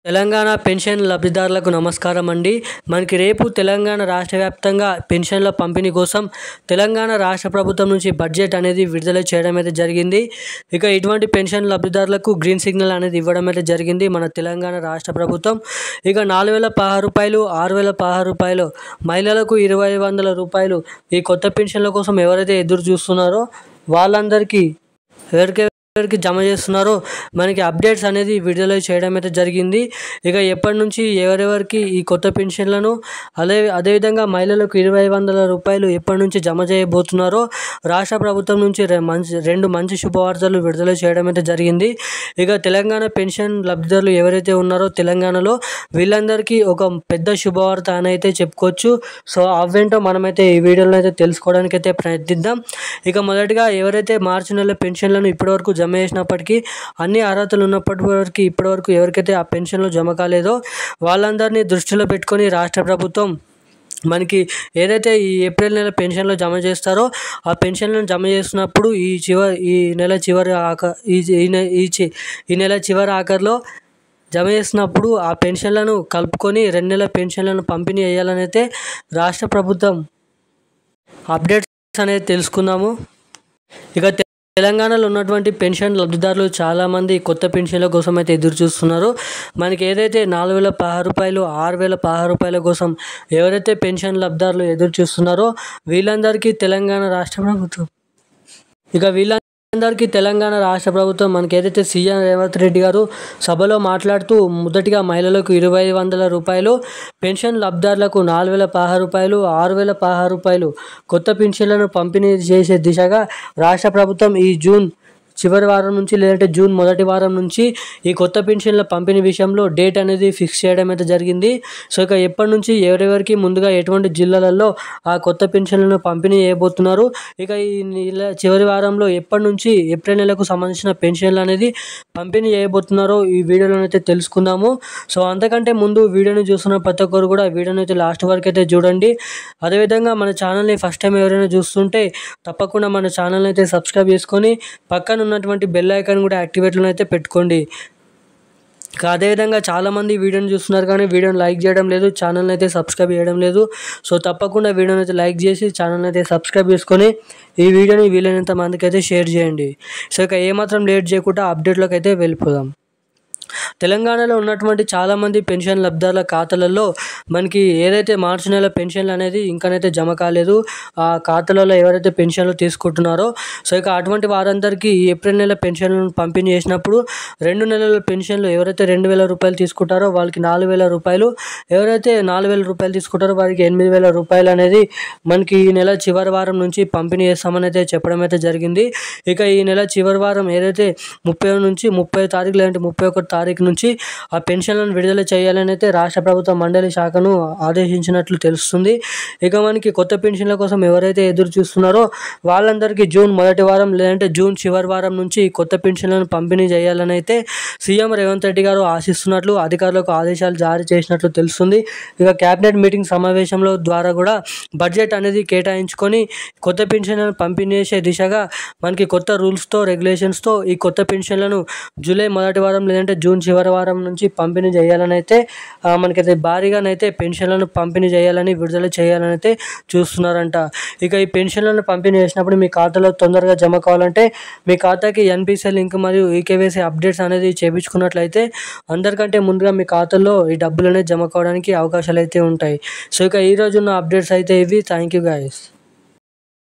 Telangana pension లబ్ధిదారులకు నమస్కారం అండి. మనకి రేపు తెలంగాణ రాష్ట్ర వ్యాప్తంగా పెన్షన్ల పంపిణీ కోసం తెలంగాణ రాష్ట్ర ప్రభుత్వం నుంచి బడ్జెట్ అనేది విడుదల చేయడం అయితే జరిగింది. ఇక ఇటువంటి పెన్షన్ లబ్ధిదారులకు గ్రీన్ సిగ్నల్ అనేది ఇవ్వడం అయితే జరిగింది మన తెలంగాణ రాష్ట్ర ప్రభుత్వం. ఇక 4,016 రూపాయలు, 6,016 రూపాయలు, మహిళలకు 2,500 రూపాయలు ఈ కొత్త పెన్షన్ల కోసం ఎవరైతే ఎదురు చూస్తున్నారో వాళ్ళందరికీ ఎవరికి జమ చేస్తున్నారో మనకి అప్డేట్స్ అనేది విడుదల చేయడం అయితే జరిగింది. ఇక ఎప్పటి నుంచి ఎవరెవరికి ఈ కొత్త పెన్షన్లను అదేవిధంగా మహిళలకు 2,500 రూపాయలు ఎప్పటి నుంచి జమ చేయబోతున్నారో రాష్ట్ర ప్రభుత్వం నుంచి రెండు మంచి శుభవార్తలు విడుదల చేయడం అయితే జరిగింది. ఇక తెలంగాణ పెన్షన్ లబ్ధిదారులు ఎవరైతే ఉన్నారో తెలంగాణలో వీళ్ళందరికీ ఒక పెద్ద శుభవార్త అని అయితే చెప్పుకోవచ్చు. సో అవేంటో మనమైతే ఈ వీడియోలో అయితే తెలుసుకోవడానికి అయితే ప్రయత్నిద్దాం. ఇక మొదటిగా ఎవరైతే మార్చి నెల పెన్షన్లను ఇప్పటివరకు జమ చేసినప్పటికీ అన్ని అర్హతలు ఉన్నప్పటివరకు ఇప్పటివరకు ఎవరికైతే ఆ పెన్షన్లు జమ కాలేదో వాళ్ళందరినీ దృష్టిలో పెట్టుకొని రాష్ట్ర ప్రభుత్వం మనకి ఏదైతే ఈ ఏప్రిల్ నెల పెన్షన్లు జమ చేస్తారో ఆ పెన్షన్లను జమ చేస్తున్నప్పుడు ఈ నెల చివరి ఆఖరిలో జమ చేసినప్పుడు ఆ పెన్షన్లను కలుపుకొని 2 నెలల పెన్షన్లను పంపిణీ చేయాలని అయితే రాష్ట్ర ప్రభుత్వం అప్డేట్స్ అనేది తెలుసుకుందాము. ఇక తెలంగాణలో ఉన్నటువంటి పెన్షన్ లబ్ధిదారులు చాలామంది కొత్త పెన్షన్ల కోసం అయితే ఎదురు చూస్తున్నారు. మనకి ఏదైతే 4,016 రూపాయలు, 6,016 రూపాయల కోసం ఎవరైతే పెన్షన్ లబ్ధిదారులు ఎదురు చూస్తున్నారో వీళ్ళందరికీ తెలంగాణ రాష్ట్ర ప్రభుత్వం మనకి ఏదైతే సీఎం రేవంత్ రెడ్డి గారు సభలో మాట్లాడుతూ మొదటిగా మహిళలకు 2,500 రూపాయలు, పెన్షన్ లబ్ధిదారులకు 4,016 రూపాయలు, 6,016 రూపాయలు కొత్త పెన్షన్లను పంపిణీ చేసే దిశగా రాష్ట్ర ప్రభుత్వం ఈ జూన్ చివరి వారం నుంచి లేదంటే జూన్ మొదటి వారం నుంచి ఈ కొత్త పెన్షన్ల పంపిణీ విషయంలో డేట్ అనేది ఫిక్స్ చేయడం అయితే జరిగింది. సో ఇక ఎప్పటి నుంచి ఎవరెవరికి ముందుగా ఎటువంటి జిల్లాలలో ఆ కొత్త పెన్షన్లను పంపిణీ చేయబోతున్నారు, ఇక ఈ నెల చివరి వారంలో ఎప్పటి నుంచి ఏప్రిల్ నెలకు సంబంధించిన పెన్షన్లు అనేది పంపిణీ చేయబోతున్నారో ఈ వీడియోలో అయితే తెలుసుకుందాము. సో అంతకంటే ముందు వీడియోని చూస్తున్న ప్రతి ఒక్కరు కూడా వీడియోని అయితే లాస్ట్ వరకు అయితే చూడండి. అదేవిధంగా మన ఛానల్ని ఫస్ట్ టైం ఎవరైనా చూస్తుంటే తప్పకుండా మన ఛానల్ని అయితే సబ్స్క్రైబ్ చేసుకొని పక్కన ఉన్నటువంటి బెల్ ఐకాన్ కూడా యాక్టివేట్లో అయితే పెట్టుకోండి. అదేవిధంగా చాలామంది వీడియోని చూస్తున్నారు కానీ వీడియోని లైక్ చేయడం లేదు, ఛానల్ని అయితే సబ్స్క్రైబ్ చేయడం లేదు. సో తప్పకుండా వీడియోని అయితే లైక్ చేసి ఛానల్ని అయితే సబ్స్క్రైబ్ చేసుకొని ఈ వీడియోని వీలైనంత మందికి అయితే షేర్ చేయండి. సో ఇక ఏమాత్రం లేట్ చేయకుండా అప్డేట్లోకి అయితే వెళ్ళిపోదాం. తెలంగాణలో ఉన్నటువంటి చాలామంది పెన్షన్ లబ్ధిదారుల ఖాతాలలో మనకి ఏదైతే మార్చి నెల పెన్షన్లు అనేది ఇంకానైతే జమ కాలేదు. ఆ ఖాతాలలో ఎవరైతే పెన్షన్లు తీసుకుంటున్నారో సో ఇక అటువంటి వారందరికీ ఏప్రిల్ నెల పెన్షన్లను పంపిణీ చేసినప్పుడు 2 నెలల పెన్షన్లు ఎవరైతే 2,000 రూపాయలు తీసుకుంటారో వాళ్ళకి 4,000 రూపాయలు, ఎవరైతే 4,000 రూపాయలు తీసుకుంటారో వారికి 8,000 రూపాయలు అనేది మనకి ఈ నెల చివరి వారం నుంచి పంపిణీ చేస్తామని అయితే చెప్పడం అయితే జరిగింది. ఇక ఈ నెల చివరి వారం ఏదైతే 30 నుంచి 30 తారీఖు లేదంటే 31 తారీఖు నుంచి ఆ పెన్షన్లను విడుదల చేయాలని అయితే రాష్ట్ర ప్రభుత్వ మండలి శాఖను ఆదేశించినట్లు తెలుస్తుంది. ఇక మనకి కొత్త పెన్షన్ల కోసం ఎవరైతే ఎదురు చూస్తున్నారో వాళ్ళందరికీ జూన్ మొదటి వారం లేదంటే జూన్ చివరి వారం నుంచి కొత్త పెన్షన్లను పంపిణీ చేయాలని అయితే సీఎం రేవంత్ రెడ్డి గారు ఆశిస్తున్నట్లు అధికారులకు ఆదేశాలు జారీ చేసినట్లు తెలుస్తుంది. ఇక కేబినెట్ మీటింగ్ సమావేశంలో ద్వారా కూడా బడ్జెట్ అనేది కేటాయించుకొని కొత్త పెన్షన్లను పంపిణీ చేసే దిశగా మనకి కొత్త రూల్స్తో రెగ్యులేషన్స్తో ఈ కొత్త పెన్షన్లను జూలై మొదటి వారం లేదంటే జూన్ చివరి వారం నుంచి పంపిణీ చేయాలని అయితే మనకైతే భారీగానైతే పెన్షన్లను పంపిణీ చేయాలని విడుదల చేయాలని అయితే చూస్తున్నారంట. ఇక ఈ పెన్షన్లను పంపిణీ చేసినప్పుడు మీ ఖాతాలో తొందరగా జమ కావాలంటే మీ ఖాతాకి ఎన్పిసిఐ లింక్ మరియు ఈకేవైసీ అప్డేట్స్ అనేది చేయించుకున్నట్లయితే అందరికంటే ముందుగా మీ ఖాతాలో ఈ డబ్బులు అనేది జమ కావడానికి అవకాశాలు అయితే ఉంటాయి. సో ఇక ఈరోజు ఉన్న అప్డేట్స్ అయితే ఇవి. Thank you guys.